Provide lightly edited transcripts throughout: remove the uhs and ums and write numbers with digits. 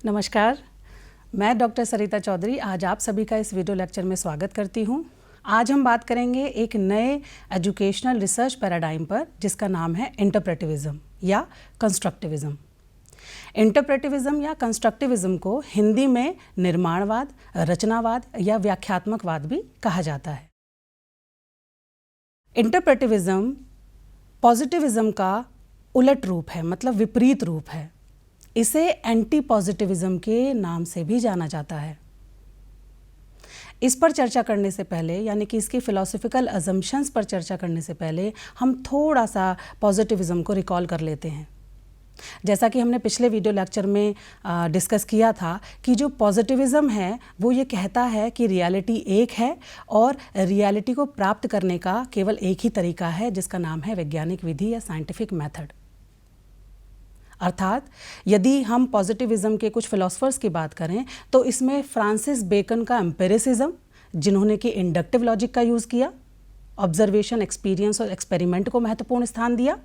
नमस्कार, मैं डॉक्टर सरिता चौधरी आज आप सभी का इस वीडियो लेक्चर में स्वागत करती हूँ। आज हम बात करेंगे एक नए एजुकेशनल रिसर्च पैराडाइम पर जिसका नाम है इंटरप्रेटिविज़म या कंस्ट्रक्टिविज़म। इंटरप्रेटिविज़म या कंस्ट्रक्टिविज़म को हिंदी में निर्माणवाद, रचनावाद या व्याख्यात्मकवाद भी कहा जाता है। इंटरप्रेटिविज़म पॉजिटिविज़म का उलट रूप है, मतलब विपरीत रूप है। इसे एंटी पॉजिटिविज़म के नाम से भी जाना जाता है। इस पर चर्चा करने से पहले, यानी कि इसकी फिलॉसफिकल अजम्पशंस पर चर्चा करने से पहले हम थोड़ा सा पॉजिटिविज़म को रिकॉल कर लेते हैं। जैसा कि हमने पिछले वीडियो लेक्चर में डिस्कस किया था कि जो पॉजिटिविज़म है वो ये कहता है कि रियलिटी एक है और रियलिटी को प्राप्त करने का केवल एक ही तरीका है जिसका नाम है वैज्ञानिक विधि या साइंटिफिक मेथड। अर्थात यदि हम पॉजिटिविज़म के कुछ फिलोसफर्स की बात करें तो इसमें फ्रांसिस बेकन का एम्पिरिसिज्म, जिन्होंने कि इंडक्टिव लॉजिक का यूज़ किया, ऑब्जर्वेशन, एक्सपीरियंस और एक्सपेरिमेंट को महत्वपूर्ण स्थान दिया,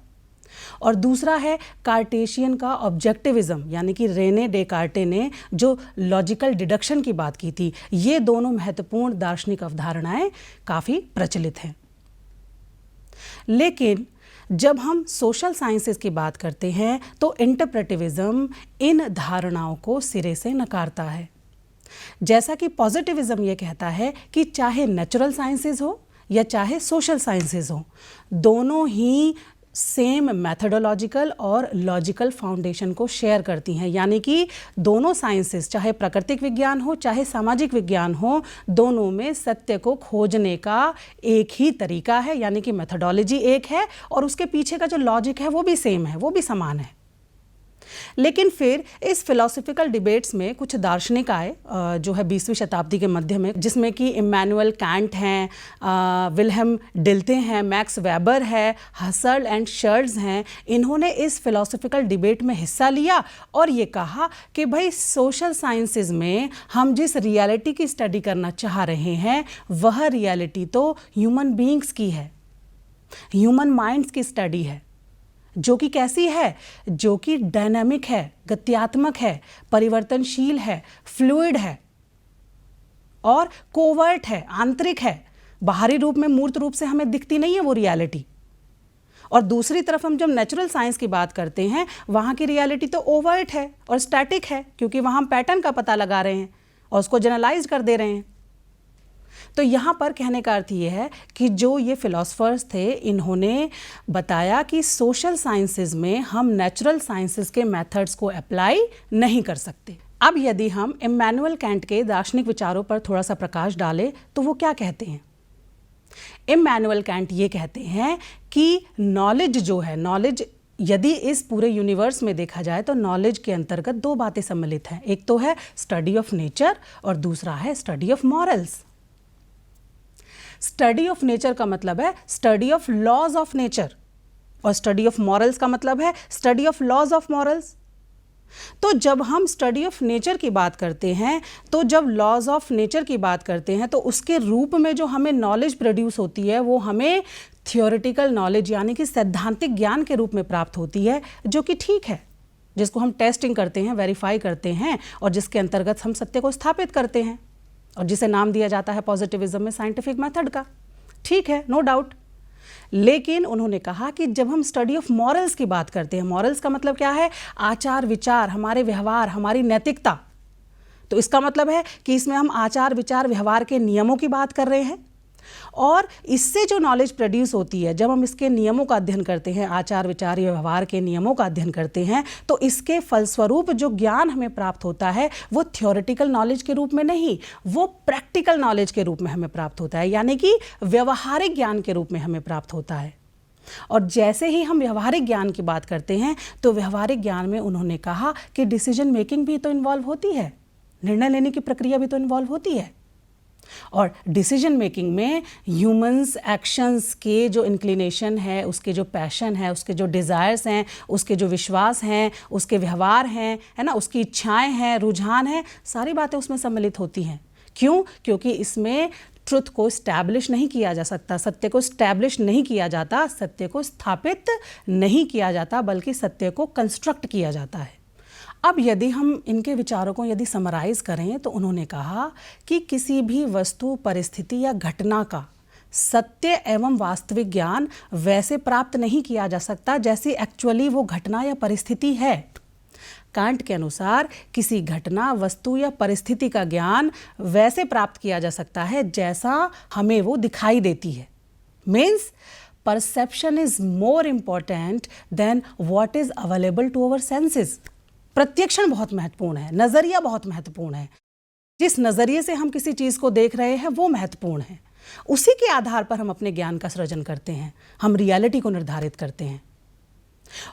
और दूसरा है कार्टेशियन का ऑब्जेक्टिविज़म, यानी कि रेने डेकार्टे ने जो लॉजिकल डिडक्शन की बात की थी। ये दोनों महत्वपूर्ण दार्शनिक अवधारणाएं काफ़ी प्रचलित हैं। लेकिन जब हम सोशल साइंसेस की बात करते हैं तो इंटरप्रेटिविज़म इन धारणाओं को सिरे से नकारता है। जैसा कि पॉजिटिविज़म ये कहता है कि चाहे नेचुरल साइंसेस हो या चाहे सोशल साइंसेस हो, दोनों ही सेम मैथडोलॉजिकल और लॉजिकल फाउंडेशन को शेयर करती हैं। यानी कि दोनों साइंसेस, चाहे प्राकृतिक विज्ञान हो चाहे सामाजिक विज्ञान हो, दोनों में सत्य को खोजने का एक ही तरीका है, यानी कि मैथडोलॉजी एक है और उसके पीछे का जो लॉजिक है वो भी सेम है, वो भी समान है। लेकिन फिर इस फिलोसफिकल डिबेट्स में कुछ दार्शनिक आए जो है 20वीं शताब्दी के मध्य में, जिसमें कि इमैनुअल कैंट हैं, विल्हेम डिल्थे हैं, मैक्स वेबर है, हसर्ल एंड शर्ट्ज़ हैं। इन्होंने इस फिलोसफिकल डिबेट में हिस्सा लिया और ये कहा कि भाई सोशल साइंसेज में हम जिस रियलिटी की स्टडी करना चाह रहे हैं वह रियलिटी तो ह्यूमन बीइंग्स की है, ह्यूमन माइंड्स की स्टडी है, जो कि कैसी है, जो कि डायनामिक है, गत्यात्मक है, परिवर्तनशील है, फ्लूइड है और कोवर्ट है, आंतरिक है। बाहरी रूप में, मूर्त रूप से हमें दिखती नहीं है वो रियलिटी। और दूसरी तरफ हम जब नेचुरल साइंस की बात करते हैं वहाँ की रियलिटी तो ओवर्ट है और स्टैटिक है, क्योंकि वहाँ हम पैटर्न का पता लगा रहे हैं और उसको जनरलाइज कर दे रहे हैं। तो यहाँ पर कहने का अर्थ ये है कि जो ये फिलोसफर्स थे, इन्होंने बताया कि सोशल साइंसेज में हम नेचुरल साइंसेज के मेथड्स को अप्लाई नहीं कर सकते। अब यदि हम इमैनुअल कैंट के दार्शनिक विचारों पर थोड़ा सा प्रकाश डालें तो वो क्या कहते हैं। इमैनुअल कैंट ये कहते हैं कि नॉलेज जो है, नॉलेज यदि इस पूरे यूनिवर्स में देखा जाए तो नॉलेज के अंतर्गत दो बातें सम्मिलित हैं। एक तो है स्टडी ऑफ नेचर और दूसरा है study of morals. Study of nature का मतलब है study of laws of nature और स्टडी ऑफ मॉरल्स का मतलब है study of laws of morals. तो जब हम स्टडी ऑफ नेचर की बात करते हैं, तो जब लॉज ऑफ नेचर की बात करते हैं, तो उसके रूप में जो हमें नॉलेज प्रोड्यूस होती है वो हमें थियोरेटिकल नॉलेज, यानी कि सैद्धांतिक ज्ञान के रूप में प्राप्त होती है, जो कि ठीक है, जिसको हम टेस्टिंग करते हैं, वेरीफाई करते हैं और जिसके अंतर्गत हम सत्य को स्थापित करते हैं और जिसे नाम दिया जाता है पॉजिटिविज़म में साइंटिफिक मेथड का। ठीक है, नो डाउट। लेकिन उन्होंने कहा कि जब हम स्टडी ऑफ मॉरल्स की बात करते हैं, मॉरल्स का मतलब क्या है, आचार विचार, हमारे व्यवहार, हमारी नैतिकता, तो इसका मतलब है कि इसमें हम आचार विचार व्यवहार के नियमों की बात कर रहे हैं और इससे जो नॉलेज प्रोड्यूस होती है, जब हम इसके नियमों का अध्ययन करते हैं, आचार विचार या व्यवहार के नियमों का अध्ययन करते हैं, तो इसके फलस्वरूप जो ज्ञान हमें प्राप्त होता है वो थ्योरेटिकल नॉलेज के रूप में नहीं, वो प्रैक्टिकल नॉलेज के रूप में हमें प्राप्त होता है, यानी कि व्यवहारिक ज्ञान के रूप में हमें प्राप्त होता है। और जैसे ही हम व्यवहारिक ज्ञान की बात करते हैं तो व्यवहारिक ज्ञान में उन्होंने कहा कि डिसीजन मेकिंग भी तो इन्वॉल्व होती है, निर्णय लेने की प्रक्रिया भी तो इन्वॉल्व होती है। और डिसीजन मेकिंग में ह्यूमंस एक्शंस के जो इंक्लिनेशन है, उसके जो पैशन है, उसके जो डिज़ायर्स हैं, उसके जो विश्वास हैं, उसके व्यवहार हैं, है ना, उसकी इच्छाएं हैं, रुझान हैं, सारी बातें उसमें सम्मिलित होती हैं। क्यों? क्योंकि इसमें ट्रुथ को स्टैब्लिश नहीं किया जा सकता, सत्य को स्टैब्लिश नहीं किया जाता, सत्य को स्थापित नहीं किया जाता, बल्कि सत्य को कंस्ट्रक्ट किया जाता है। अब यदि हम इनके विचारों को यदि समराइज करें तो उन्होंने कहा कि किसी भी वस्तु, परिस्थिति या घटना का सत्य एवं वास्तविक ज्ञान वैसे प्राप्त नहीं किया जा सकता जैसी एक्चुअली वो घटना या परिस्थिति है। कांट के अनुसार किसी घटना, वस्तु या परिस्थिति का ज्ञान वैसे प्राप्त किया जा सकता है जैसा हमें वो दिखाई देती है। Means perception is more important than what is available to our senses. प्रत्यक्षण बहुत महत्वपूर्ण है, नजरिया बहुत महत्वपूर्ण है। जिस नजरिए से हम किसी चीज को देख रहे हैं वो महत्वपूर्ण है। उसी के आधार पर हम अपने ज्ञान का सृजन करते हैं, हम रियलिटी को निर्धारित करते हैं।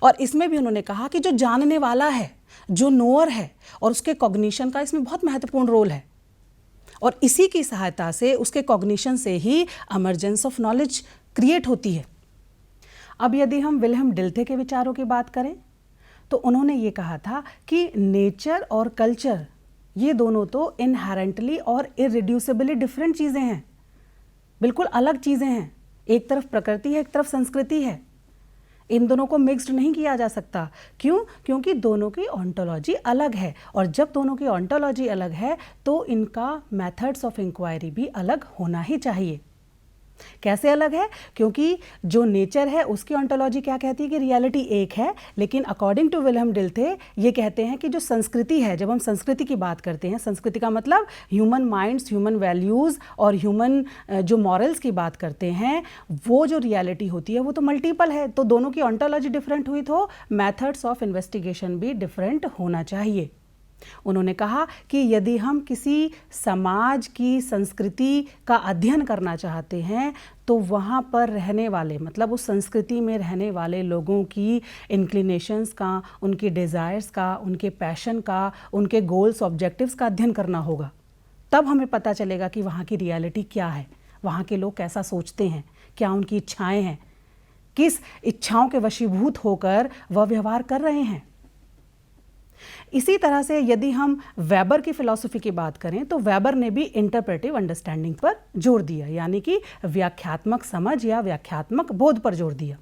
और इसमें भी उन्होंने कहा कि जो जानने वाला है, जो नोअर है, और उसके कॉग्निशन का इसमें बहुत महत्वपूर्ण रोल है। और इसी की सहायता से, उसके कॉग्निशन से ही इमर्जेंस ऑफ नॉलेज क्रिएट होती है। अब यदि हम विल्हेम डिल्थे के विचारों की बात करें तो उन्होंने ये कहा था कि नेचर और कल्चर ये दोनों तो इनहेरेंटली और इररिड्यूसिबली डिफरेंट चीज़ें हैं, बिल्कुल अलग चीज़ें हैं। एक तरफ प्रकृति है, एक तरफ संस्कृति है। इन दोनों को मिक्स्ड नहीं किया जा सकता। क्यों? क्योंकि दोनों की ऑन्टोलॉजी अलग है, और जब दोनों की ऑन्टोलॉजी अलग है तो इनका मेथड्स ऑफ इंक्वायरी भी अलग होना ही चाहिए। कैसे अलग है? क्योंकि जो नेचर है उसकी ऑन्टोलॉजी क्या कहती है कि रियलिटी एक है, लेकिन अकॉर्डिंग टू विल्हेम डिल्थे ये कहते हैं कि जो संस्कृति है, जब हम संस्कृति की बात करते हैं, संस्कृति का मतलब ह्यूमन माइंड्स, ह्यूमन वैल्यूज़ और ह्यूमन जो मॉरल्स की बात करते हैं, वो जो रियलिटी होती है वो तो मल्टीपल है। तो दोनों की ऑन्टोलॉजी डिफरेंट हुई तो मेथड्स ऑफ इन्वेस्टिगेशन भी डिफरेंट होना चाहिए। उन्होंने कहा कि यदि हम किसी समाज की संस्कृति का अध्ययन करना चाहते हैं तो वहाँ पर रहने वाले, मतलब उस संस्कृति में रहने वाले लोगों की इंक्लिनेशंस का, उनकी डिज़ायर्स का, उनके पैशन का, उनके गोल्स, ऑब्जेक्टिव्स का अध्ययन करना होगा। तब हमें पता चलेगा कि वहाँ की रियलिटी क्या है, वहाँ के लोग कैसा सोचते हैं, क्या उनकी इच्छाएँ हैं, किस इच्छाओं के वशीभूत होकर वह व्यवहार कर रहे हैं। इसी तरह से यदि हम वेबर की फिलॉसफी की बात करें तो वेबर ने भी इंटरप्रेटिव अंडरस्टैंडिंग पर जोर दिया, यानी कि व्याख्यात्मक समझ या व्याख्यात्मक बोध पर जोर दिया।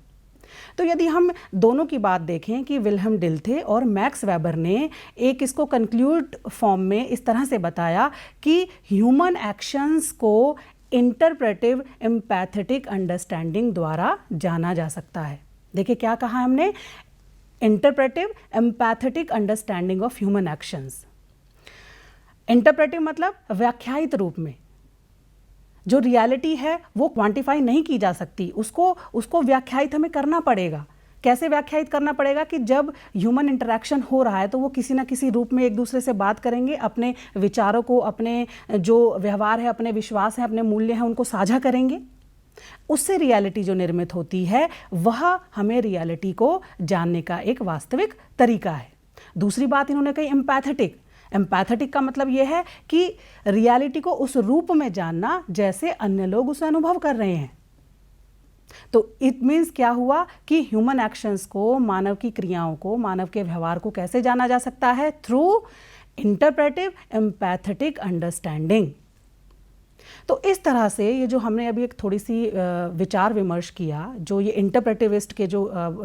तो यदि हम दोनों की बात देखें कि विल्हेम डिल्थे और मैक्स वेबर ने एक इसको कंक्लूड फॉर्म में इस तरह से बताया कि ह्यूमन एक्शंस को इंटरप्रेटिव एम्पैथेटिक अंडरस्टैंडिंग द्वारा जाना जा सकता है। देखिए क्या कहा हमने, interpretive empathetic understanding of human actions. Interpretive मतलब व्याख्यायित रूप में। जो रियलिटी है वो क्वांटिफाई नहीं की जा सकती, उसको व्याख्यायित हमें करना पड़ेगा। कैसे व्याख्यायित करना पड़ेगा कि जब ह्यूमन इंटरेक्शन हो रहा है तो वो किसी ना किसी रूप में एक दूसरे से बात करेंगे, अपने विचारों को, अपने जो व्यवहार है, अपने विश्वास है, अपने मूल्य हैं, उनको साझा करेंगे। उससे रियलिटी जो निर्मित होती है वह हमें रियलिटी को जानने का एक वास्तविक तरीका है। दूसरी बात इन्होंने कही एम्पैथेटिक। एम्पैथेटिक का मतलब यह है कि रियलिटी को उस रूप में जानना जैसे अन्य लोग उसे अनुभव कर रहे हैं। तो इट मीन्स क्या हुआ कि ह्यूमन एक्शंस को, मानव की क्रियाओं को, मानव के व्यवहार को कैसे जाना जा सकता है? Through interpretive empathetic understanding. तो इस तरह से ये जो हमने अभी एक थोड़ी सी विचार विमर्श किया, जो ये इंटरप्रेटिविस्ट के जो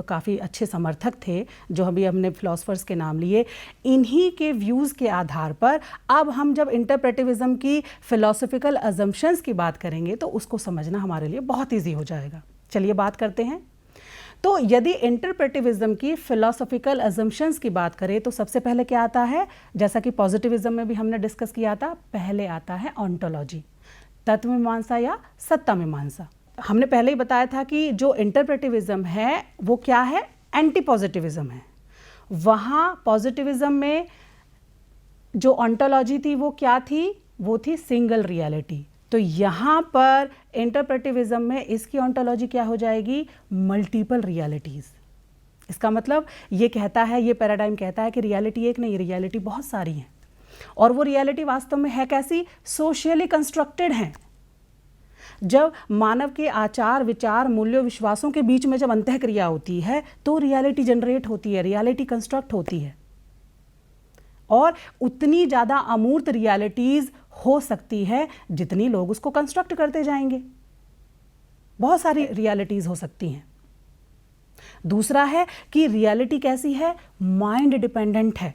काफ़ी अच्छे समर्थक थे, जो अभी हमने फिलोसफर्स के नाम लिए, इन्हीं के व्यूज़ के आधार पर अब हम जब इंटरप्रेटिविज्म की फिलोसफिकल अजम्पशंस की बात करेंगे तो उसको समझना हमारे लिए बहुत ईजी हो जाएगा। चलिए बात करते हैं। तो यदि इंटरप्रेटिविज्म की फिलोसफिकल अजम्पशंस की बात करें तो सबसे पहले क्या आता है? जैसा कि पॉजिटिविज्म में भी हमने डिस्कस किया था, पहले आता है ऑन्टोलॉजी, तत्व मीमांसा या सत्ता मीमांसा। हमने पहले ही बताया था कि जो इंटरप्रेटिविज्म है वो क्या है? एंटी पॉजिटिविज्म है। वहाँ पॉजिटिविज्म में जो ऑन्टोलॉजी थी वो क्या थी? वो थी सिंगल रियलिटी। तो यहाँ पर इंटरप्रेटिविज्म में इसकी ऑन्टोलॉजी क्या हो जाएगी? Multiple realities. इसका मतलब ये कहता है, ये पैराडाइम कहता है कि रियलिटी एक नहीं, रियलिटी बहुत सारी हैं, और वो रियलिटी वास्तव में है कैसी? सोशली कंस्ट्रक्टेड है। जब मानव के आचार, विचार, मूल्यों, विश्वासों के बीच में जब अंतःक्रिया होती है तो रियलिटी जनरेट होती है, रियलिटी कंस्ट्रक्ट होती है। और उतनी ज़्यादा अमूर्त रियलिटीज़ हो सकती है जितनी लोग उसको कंस्ट्रक्ट करते जाएंगे। बहुत सारी रियलिटीज़ हो सकती हैं। दूसरा है कि रियलिटी कैसी है? माइंड डिपेंडेंट है।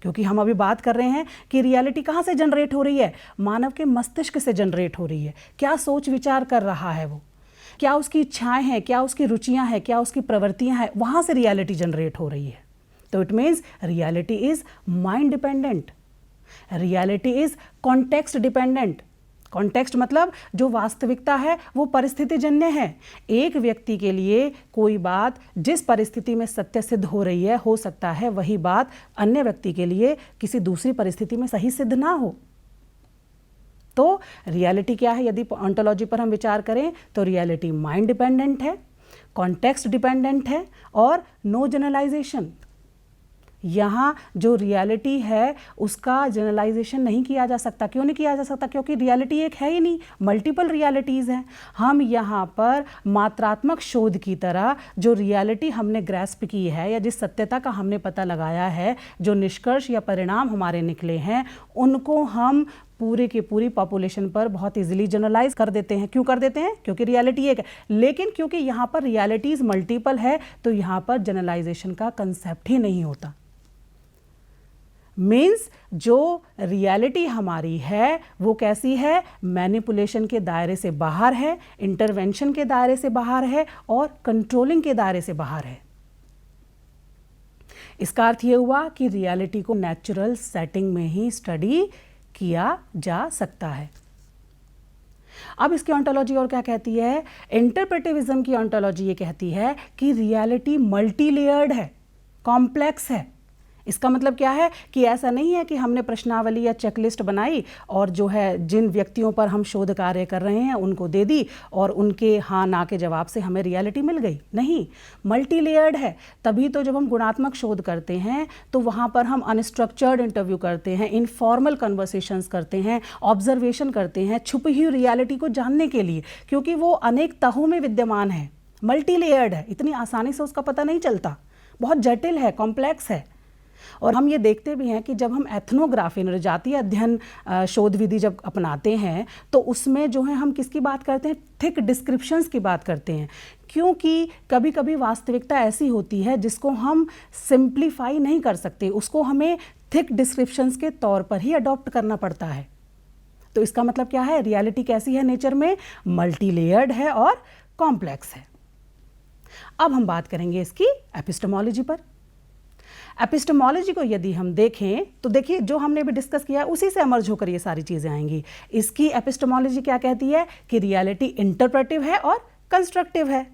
क्योंकि हम अभी बात कर रहे हैं कि रियलिटी कहाँ से जनरेट हो रही है, मानव के मस्तिष्क से जनरेट हो रही है। क्या सोच विचार कर रहा है वो, क्या उसकी इच्छाएं हैं, क्या उसकी रुचियां हैं, क्या उसकी प्रवृत्तियां हैं, वहाँ से रियलिटी जनरेट हो रही है। तो it means reality is mind dependent, reality is context dependent. Context मतलब जो वास्तविकता है वो परिस्थिति जन्य है। एक व्यक्ति के लिए कोई बात जिस परिस्थिति में सत्य सिद्ध हो रही है, हो सकता है वही बात अन्य व्यक्ति के लिए किसी दूसरी परिस्थिति में सही सिद्ध ना हो। तो रियलिटी क्या है? यदि ऑन्टोलॉजी पर हम विचार करें तो रियलिटी माइंड डिपेंडेंट है, कॉन्टेक्स्ट डिपेंडेंट है और नो जनरलाइजेशन। यहाँ जो रियलिटी है उसका जनरलाइजेशन नहीं किया जा सकता। क्यों नहीं किया जा सकता? क्योंकि रियलिटी एक है ही नहीं, मल्टीपल रियलिटीज़ हैं। हम यहाँ पर मात्रात्मक शोध की तरह जो रियलिटी हमने ग्रैस्प की है या जिस सत्यता का हमने पता लगाया है, जो निष्कर्ष या परिणाम हमारे निकले हैं, उनको हम पूरे की पूरी पॉपुलेशन पर बहुत इजीली जनरलाइज कर देते हैं। क्यों कर देते हैं? क्योंकि रियलिटी एक है। लेकिन क्योंकि यहाँ पर रियलिटीज़ मल्टीपल है तो यहाँ पर जनरलाइजेशन का कंसेप्ट ही नहीं होता। मीन्स जो रियलिटी हमारी है वो कैसी है? मैनिपुलेशन के दायरे से बाहर है, इंटरवेंशन के दायरे से बाहर है और कंट्रोलिंग के दायरे से बाहर है। इसका अर्थ ये हुआ कि रियलिटी को नेचुरल सेटिंग में ही स्टडी किया जा सकता है। अब इसकी ऑन्टोलॉजी और क्या कहती है? इंटरप्रेटिविज्म की ऑन्टोलॉजी ये कहती है कि रियलिटी मल्टी लेयर्ड है, कॉम्प्लेक्स है। इसका मतलब क्या है कि ऐसा नहीं है कि हमने प्रश्नावली या चेकलिस्ट बनाई और जो है जिन व्यक्तियों पर हम शोध कार्य कर रहे हैं उनको दे दी और उनके हाँ ना के जवाब से हमें रियलिटी मिल गई। नहीं, मल्टी लेयर्ड है। तभी तो जब हम गुणात्मक शोध करते हैं तो वहाँ पर हम अनस्ट्रक्चर्ड इंटरव्यू करते हैं, इनफॉर्मल कन्वर्सेशंस करते हैं, ऑब्जर्वेशन करते हैं छुपी हुई रियलिटी को जानने के लिए, क्योंकि वो अनेक तहों में विद्यमान है, मल्टी लेयर्ड है, इतनी आसानी से उसका पता नहीं चलता, बहुत जटिल है, कॉम्प्लेक्स है। और हम ये देखते भी हैं कि जब हम एथनोग्राफी नृजातीय अध्ययन शोध विधि जब अपनाते हैं तो उसमें जो है हम किसकी बात करते हैं? थिक डिस्क्रिप्शंस की बात करते हैं, क्योंकि कभी कभी वास्तविकता ऐसी होती है जिसको हम सिंप्लीफाई नहीं कर सकते, उसको हमें थिक डिस्क्रिप्शंस के तौर पर ही अडॉप्ट करना पड़ता है। तो इसका मतलब क्या है? रियलिटी कैसी है नेचर में? मल्टी लेयर्ड है और कॉम्प्लेक्स है। अब हम बात करेंगे इसकी एपिस्टेमोलॉजी पर। एपिस्टेमोलॉजी को यदि हम देखें तो देखिए जो हमने भी डिस्कस किया उसी से अमर्ज होकर ये सारी चीज़ें आएंगी। इसकी एपिस्टेमोलॉजी क्या कहती है कि रियलिटी इंटरप्रेटिव है और कंस्ट्रक्टिव है।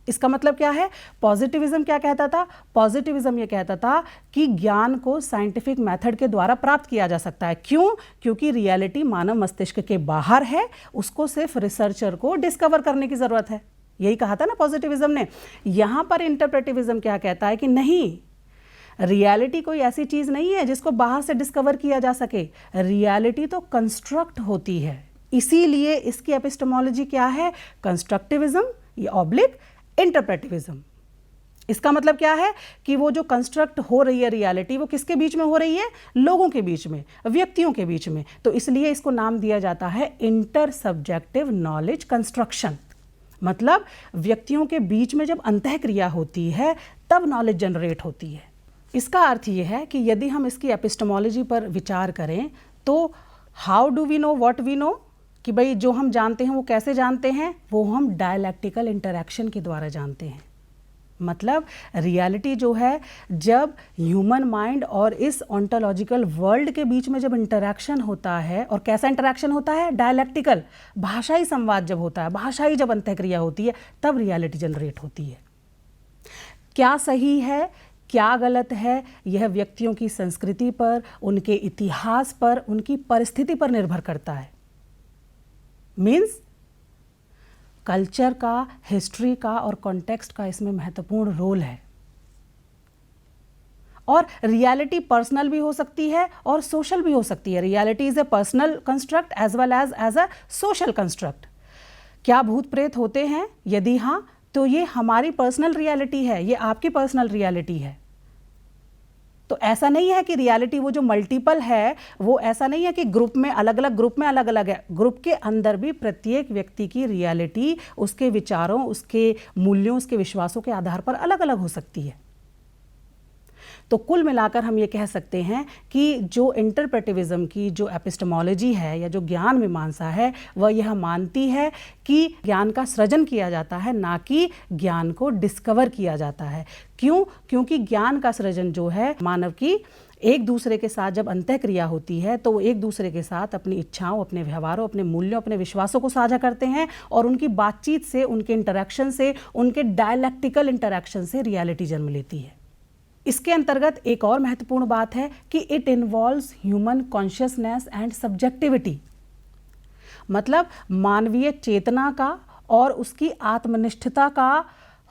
इसका मतलब क्या है? पॉजिटिविज्म क्या कहता था? पॉजिटिविज्म ये कहता था कि ज्ञान को साइंटिफिक मेथड के द्वारा प्राप्त किया जा सकता है। क्यों? क्योंकि रियलिटी मानव मस्तिष्क के बाहर है, उसको सिर्फ रिसर्चर को डिस्कवर करने की ज़रूरत है। यही कहा था ना पॉजिटिविज्म ने। यहाँ पर इंटरप्रेटिविज्म क्या कहता है कि नहीं, रियलिटी कोई ऐसी चीज़ नहीं है जिसको बाहर से डिस्कवर किया जा सके, रियलिटी तो कंस्ट्रक्ट होती है। इसीलिए इसकी एपिस्टेमोलॉजी क्या है? कंस्ट्रक्टिविज्म या ऑब्लिक इंटरप्रेटिविज्म। इसका मतलब क्या है कि वो जो कंस्ट्रक्ट हो रही है रियलिटी वो किसके बीच में हो रही है? लोगों के बीच में, व्यक्तियों के बीच में। तो इसलिए इसको नाम दिया जाता है इंटर सब्जेक्टिव नॉलेज कंस्ट्रक्शन। मतलब व्यक्तियों के बीच में जब अंतःक्रिया होती है तब नॉलेज जनरेट होती है। इसका अर्थ ये है कि यदि हम इसकी एपिस्टेमोलॉजी पर विचार करें तो how do we know what we know, कि भाई जो हम जानते हैं वो कैसे जानते हैं? वो हम डायलैक्टिकल इंटरैक्शन के द्वारा जानते हैं। मतलब रियलिटी जो है, जब ह्यूमन माइंड और इस ऑन्टोलॉजिकल वर्ल्ड के बीच में जब इंटरैक्शन होता है, और कैसा इंटरैक्शन होता है? डायलैक्टिकल, भाषाई संवाद जब होता है, भाषाई जब अंतःक्रिया होती है, तब रियलिटी जनरेट होती है। क्या सही है, क्या गलत है, यह व्यक्तियों की संस्कृति पर, उनके इतिहास पर, उनकी परिस्थिति पर निर्भर करता है। मीन्स कल्चर का, हिस्ट्री का और कॉन्टेक्स्ट का इसमें महत्वपूर्ण रोल है। और रियलिटी पर्सनल भी हो सकती है और सोशल भी हो सकती है। Reality is a personal construct as well as a social construct. क्या भूत प्रेत होते हैं? यदि हाँ, तो ये हमारी पर्सनल रियलिटी है, ये आपकी पर्सनल रियलिटी है। तो ऐसा नहीं है कि रियलिटी वो जो मल्टीपल है वो ऐसा नहीं है कि ग्रुप में अलग अलग है। ग्रुप के अंदर भी प्रत्येक व्यक्ति की रियलिटी उसके विचारों, उसके मूल्यों, उसके विश्वासों के आधार पर अलग अलग हो सकती है। तो कुल मिलाकर हम ये कह सकते हैं कि जो इंटरप्रेटिविज्म की जो एपिस्टेमोलॉजी है या जो ज्ञान मीमांसा है वह यह मानती है कि ज्ञान का सृजन किया जाता है, ना कि ज्ञान को डिस्कवर किया जाता है। क्यों? क्योंकि ज्ञान का सृजन जो है मानव की एक दूसरे के साथ जब अंतःक्रिया होती है तो वो एक दूसरे के साथ अपनी इच्छाओं, अपने व्यवहारों, अपने मूल्यों, अपने विश्वासों को साझा करते हैं और उनकी बातचीत से, उनके इंटरेक्शन से, उनके डायलैक्टिकल इंटरेक्शन से रियलिटी जन्म लेती है। इसके अंतर्गत एक और महत्वपूर्ण बात है कि it involves human consciousness and subjectivity, मतलब मानवीय चेतना का और उसकी आत्मनिष्ठता का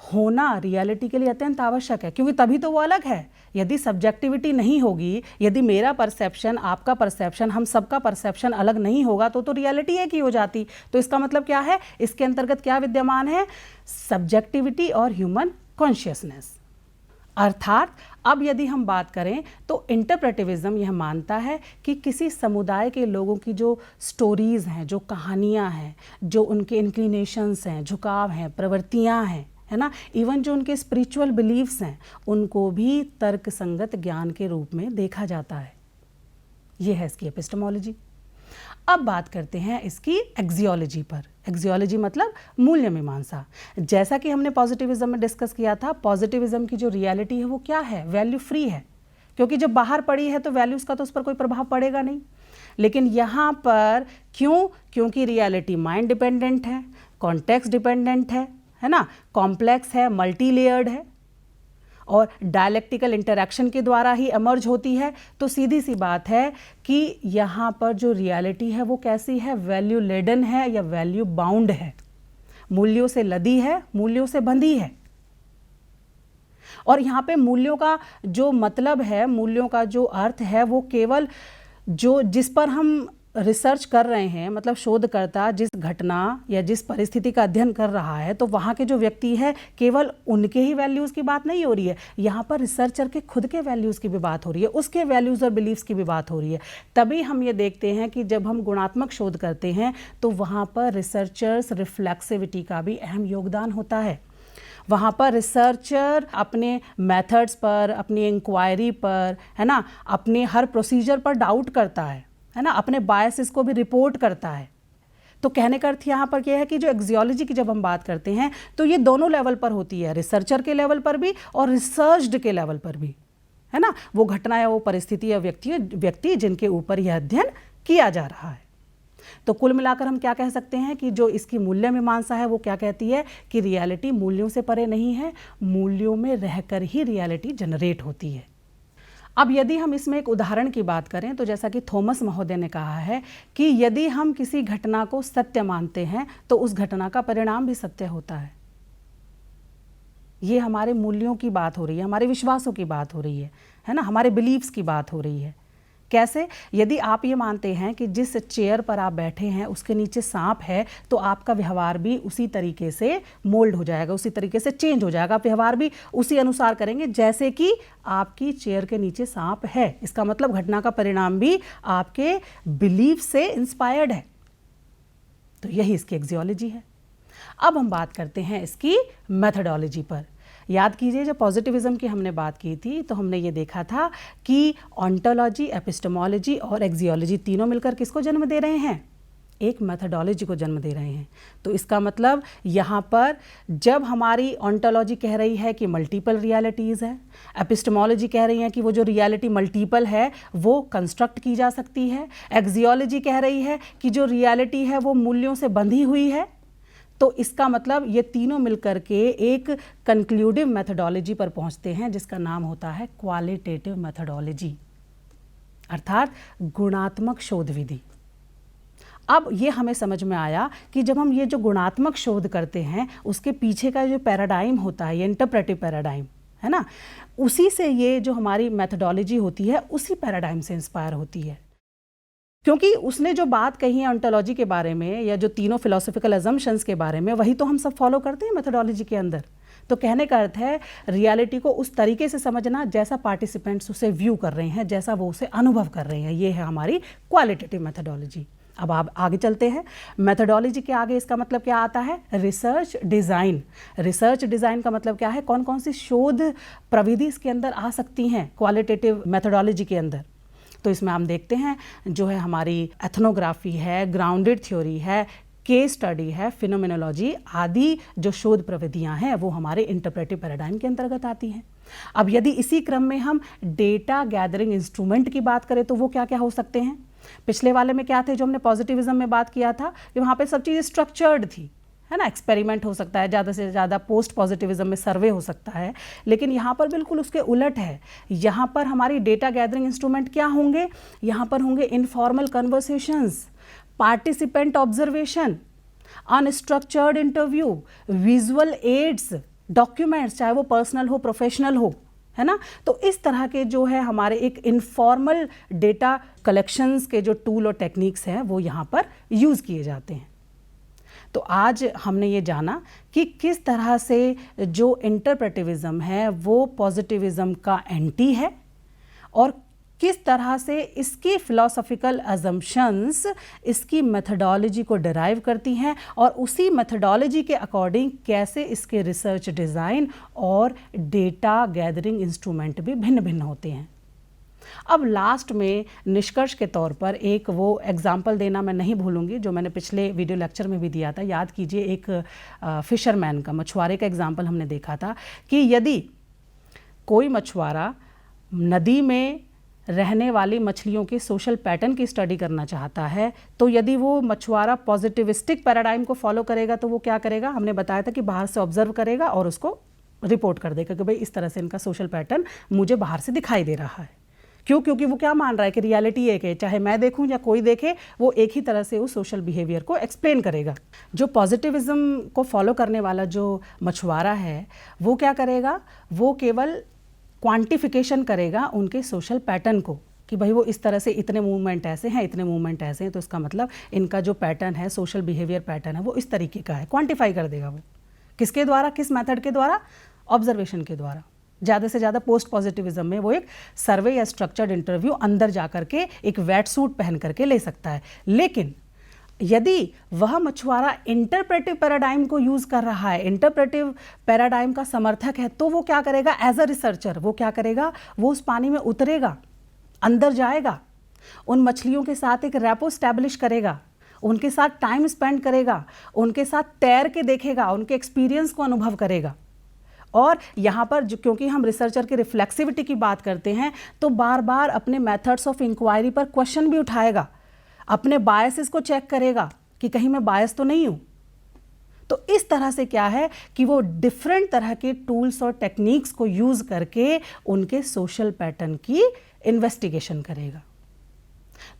होना रियलिटी के लिए अत्यंत आवश्यक है, क्योंकि तभी तो वो अलग है। यदि सब्जेक्टिविटी नहीं होगी, यदि मेरा परसेप्शन, आपका परसेप्शन, हम सबका परसेप्शन अलग नहीं होगा तो रियलिटी एक ही हो जाती। तो इसका मतलब क्या है? इसके अंतर्गत क्या विद्यमान है? सब्जेक्टिविटी और ह्यूमन कॉन्शियसनेस। अर्थात अब यदि हम बात करें तो इंटरप्रेटिविज्म यह मानता है कि किसी समुदाय के लोगों की जो स्टोरीज़ हैं, जो कहानियाँ हैं, जो उनके इंक्लिनेशंस हैं, झुकाव हैं, प्रवृत्तियाँ हैं, है ना, इवन जो उनके स्पिरिचुअल बिलीव्स हैं, उनको भी तर्कसंगत ज्ञान के रूप में देखा जाता है। ये है इसकी एपिस्टेमोलॉजी। अब बात करते हैं इसकी एक्सियोलॉजी पर। एक्सियोलॉजी मतलब मूल्य मीमांसा। जैसा कि हमने पॉजिटिविज्म में डिस्कस किया था, पॉजिटिविज्म की जो रियलिटी है वो क्या है? वैल्यू फ्री है, क्योंकि जब बाहर पड़ी है तो वैल्यूज़ का तो उस पर कोई प्रभाव पड़ेगा नहीं। लेकिन यहाँ पर क्यों? क्योंकि रियलिटी माइंड डिपेंडेंट है, कॉन्टेक्स्ट डिपेंडेंट है ना, कॉम्प्लेक्स है, मल्टी लेयर्ड है और डायलैक्टिकल इंटरैक्शन के द्वारा ही एमर्ज होती है। तो सीधी सी बात है कि यहाँ पर जो रियलिटी है वो कैसी है? वैल्यू लेडन है या वैल्यू बाउंड है, मूल्यों से लदी है, मूल्यों से बंधी है। और यहाँ पे मूल्यों का जो मतलब है, मूल्यों का जो अर्थ है, वो केवल जिस पर हम रिसर्च कर रहे हैं, मतलब शोधकर्ता जिस घटना या जिस परिस्थिति का अध्ययन कर रहा है, तो वहाँ के जो व्यक्ति है केवल उनके ही वैल्यूज़ की बात नहीं हो रही है, यहाँ पर रिसर्चर के खुद के वैल्यूज़ की भी बात हो रही है, उसके वैल्यूज़ और बिलीव्स की भी बात हो रही है। तभी हम ये देखते हैं कि जब हम गुणात्मक शोध करते हैं तो वहाँ पर रिसर्चर्स रिफ्लेक्सिविटी का भी अहम योगदान होता है। वहाँ पर रिसर्चर अपने मेथड्स पर, अपनी इंक्वायरी पर, है ना, अपने हर प्रोसीजर पर डाउट करता है ना, अपने बायसेस को भी रिपोर्ट करता है। तो कहने का अर्थ यहाँ पर क्या है कि जो एक्सियोलॉजी की जब हम बात करते हैं तो ये दोनों लेवल पर होती है, रिसर्चर के लेवल पर भी और रिसर्च्ड के लेवल पर भी, है ना, वो घटना या वो परिस्थिति या व्यक्ति जिनके ऊपर यह अध्ययन किया जा रहा है। तो कुल मिलाकर हम क्या कह सकते हैं कि जो इसकी मूल्य मीमांसा है वो क्या कहती है कि रियलिटी मूल्यों से परे नहीं है, मूल्यों में रहकर ही रियलिटी जनरेट होती है। अब यदि हम इसमें एक उदाहरण की बात करें तो जैसा कि थॉमस महोदय ने कहा है कि यदि हम किसी घटना को सत्य मानते हैं तो उस घटना का परिणाम भी सत्य होता है। ये हमारे मूल्यों की बात हो रही है, हमारे विश्वासों की बात हो रही है ना, हमारे बिलीव्स की बात हो रही है। कैसे? यदि आप ये मानते हैं कि जिस चेयर पर आप बैठे हैं उसके नीचे सांप है तो आपका व्यवहार भी उसी तरीके से मोल्ड हो जाएगा, उसी तरीके से चेंज हो जाएगा, आप व्यवहार भी उसी अनुसार करेंगे जैसे कि आपकी चेयर के नीचे सांप है। इसका मतलब घटना का परिणाम भी आपके बिलीफ से इंस्पायर्ड है। तो यही इसकी एक्सियोलॉजी है। अब हम बात करते हैं इसकी मेथडोलॉजी पर। याद कीजिए जब पॉजिटिविज्म की हमने बात की थी तो हमने ये देखा था कि ऑन्टोलॉजी, एपिस्टेमोलॉजी और एक्सियोलॉजी तीनों मिलकर किसको जन्म दे रहे हैं? एक मेथडोलॉजी को जन्म दे रहे हैं। तो इसका मतलब यहाँ पर जब हमारी ऑन्टोलॉजी कह रही है कि मल्टीपल रियलिटीज़ है, एपिस्टेमोलॉजी कह रही है कि वो जो रियलिटी मल्टीपल है वो कंस्ट्रक्ट की जा सकती है, एक्सियोलॉजी कह रही है कि जो रियलिटी है वो मूल्यों से बंधी हुई है, तो इसका मतलब ये तीनों मिलकर के एक कंक्लूडिव मेथडोलॉजी पर पहुंचते हैं जिसका नाम होता है क्वालिटेटिव मेथडोलॉजी, अर्थात गुणात्मक शोध विधि। अब ये हमें समझ में आया कि जब हम ये जो गुणात्मक शोध करते हैं उसके पीछे का जो पैराडाइम होता है, ये इंटरप्रेटिव पैराडाइम है ना, उसी से ये जो हमारी मेथडोलॉजी होती है उसी पैराडाइम से इंस्पायर होती है। क्योंकि उसने जो बात कही है ऑन्टोलॉजी के बारे में या जो तीनों फिलोसॉफिकल अजम्पशंस के बारे में, वही तो हम सब फॉलो करते हैं मेथडोलॉजी के अंदर। तो कहने का अर्थ है रियलिटी को उस तरीके से समझना जैसा पार्टिसिपेंट्स उसे व्यू कर रहे हैं, जैसा वो उसे अनुभव कर रहे हैं। ये है हमारी क्वालिटेटिव मेथडोलॉजी। अब आप आगे चलते हैं। मेथोडोलॉजी के आगे इसका मतलब क्या आता है? Research design. रिसर्च डिज़ाइन का मतलब क्या है? कौन कौन सी शोध प्रविधि इसके अंदर आ सकती हैं क्वालिटेटिव मेथोडोलॉजी के अंदर। तो इसमें हम देखते हैं जो है हमारी एथनोग्राफी है, ग्राउंडेड थ्योरी है, केस स्टडी है, फिनोमिनोलॉजी आदि जो शोध प्रविधियां हैं वो हमारे इंटरप्रेटिव पैराडाइम के अंतर्गत आती हैं। अब यदि इसी क्रम में हम डेटा गैदरिंग इंस्ट्रूमेंट की बात करें तो वो क्या क्या हो सकते हैं? पिछले वाले में क्या थे जो हमने पॉजिटिविज्म में बात किया था कि वहाँ पे सब चीज़ स्ट्रक्चर्ड थी, है ना। एक्सपेरिमेंट हो सकता है, ज़्यादा से ज़्यादा पोस्ट पॉजिटिविज्म में सर्वे हो सकता है, लेकिन यहाँ पर बिल्कुल उसके उलट है। यहाँ पर हमारी डेटा गैदरिंग इंस्ट्रूमेंट क्या होंगे? यहाँ पर होंगे informal conversations, participant observation, unstructured interview, visual aids, documents, चाहे वो पर्सनल हो प्रोफेशनल हो, है ना। तो इस तरह के जो है हमारे एक इनफॉर्मल डेटा कलेक्शंस के जो टूल और टेक्निक्स हैं वो यहाँ पर यूज़ किए जाते हैं। तो आज हमने ये जाना कि किस तरह से जो इंटरप्रेटिविज्म है वो पॉजिटिविज्म का एंटी है और किस तरह से इसकी फिलॉसफिकल अजम्पशंस इसकी मेथडोलॉजी को डिराइव करती हैं और उसी मेथडोलॉजी के अकॉर्डिंग कैसे इसके रिसर्च डिज़ाइन और डेटा गैदरिंग इंस्ट्रूमेंट भी भिन्न भिन्न होते हैं। अब लास्ट में निष्कर्ष के तौर पर एक वो एग्जाम्पल देना मैं नहीं भूलूंगी जो मैंने पिछले वीडियो लेक्चर में भी दिया था। याद कीजिए, एक फिशरमैन का, मछुआरे का एग्जाम्पल हमने देखा था कि यदि कोई मछुआरा नदी में रहने वाली मछलियों के सोशल पैटर्न की स्टडी करना चाहता है तो यदि वो मछुआरा पॉजिटिविस्टिक पैराडाइम को फॉलो करेगा तो वो क्या करेगा? हमने बताया था कि बाहर से ऑब्जर्व करेगा और उसको रिपोर्ट कर देगा कि भाई इस तरह से इनका सोशल पैटर्न मुझे बाहर से दिखाई दे रहा है। क्यों? क्योंकि वो क्या मान रहा है कि रियलिटी एक है, चाहे मैं देखूं या कोई देखे, वो एक ही तरह से उस सोशल बिहेवियर को एक्सप्लेन करेगा। जो पॉजिटिविज्म को फॉलो करने वाला जो मछुआरा है वो क्या करेगा? वो केवल क्वांटिफिकेशन करेगा उनके सोशल पैटर्न को कि भाई वो इस तरह से इतने मूवमेंट ऐसे हैं, इतने मूवमेंट ऐसे हैं, तो इसका मतलब इनका जो पैटर्न है, सोशल बिहेवियर पैटर्न है, वो इस तरीके का है। क्वांटिफाई कर देगा वो किसके द्वारा? किस मेथड के द्वारा? ऑब्जर्वेशन के द्वारा। ज़्यादा से ज़्यादा पोस्ट पॉजिटिविज्म में वो एक सर्वे या स्ट्रक्चर्ड इंटरव्यू अंदर जा करके एक वेट सूट पहन करके ले सकता है। लेकिन यदि वह मछुआरा इंटरप्रेटिव पैराडाइम को यूज़ कर रहा है, इंटरप्रेटिव पैराडाइम का समर्थक है, तो वो क्या करेगा? एज अ रिसर्चर वो क्या करेगा? वो उस पानी में उतरेगा, अंदर जाएगा, उन मछलियों के साथ एक रैपो स्टैब्लिश करेगा, उनके साथ टाइम स्पेंड करेगा, उनके साथ तैर के देखेगा, उनके एक्सपीरियंस को अनुभव करेगा। और यहाँ पर क्योंकि हम रिसर्चर की रिफ्लेक्सिविटी की बात करते हैं तो बार बार अपने मेथड्स ऑफ इंक्वायरी पर क्वेश्चन भी उठाएगा, अपने बायसेस को चेक करेगा कि कहीं मैं बायस तो नहीं हूँ। तो इस तरह से क्या है कि वो डिफरेंट तरह के टूल्स और टेक्निक्स को यूज़ करके उनके सोशल पैटर्न की इन्वेस्टिगेशन करेगा।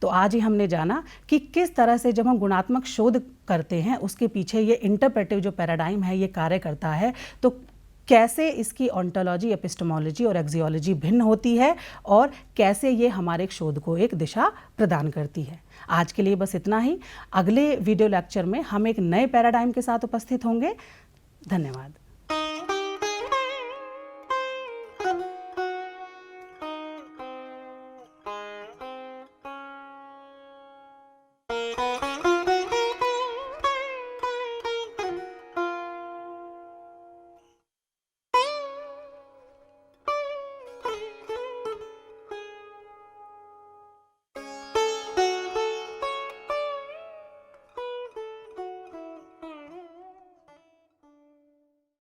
तो आज ही हमने जाना कि किस तरह से जब हम गुणात्मक शोध करते हैं उसके पीछे ये इंटरप्रेटिव जो पैराडाइम है ये कार्य करता है, तो कैसे इसकी ऑन्टोलॉजी, एपिस्टेमोलॉजी और एक्सियोलॉजी भिन्न होती है और कैसे ये हमारे शोध को एक दिशा प्रदान करती है। आज के लिए बस इतना ही। अगले वीडियो लेक्चर में हम एक नए पैराडाइम के साथ उपस्थित होंगे। धन्यवाद।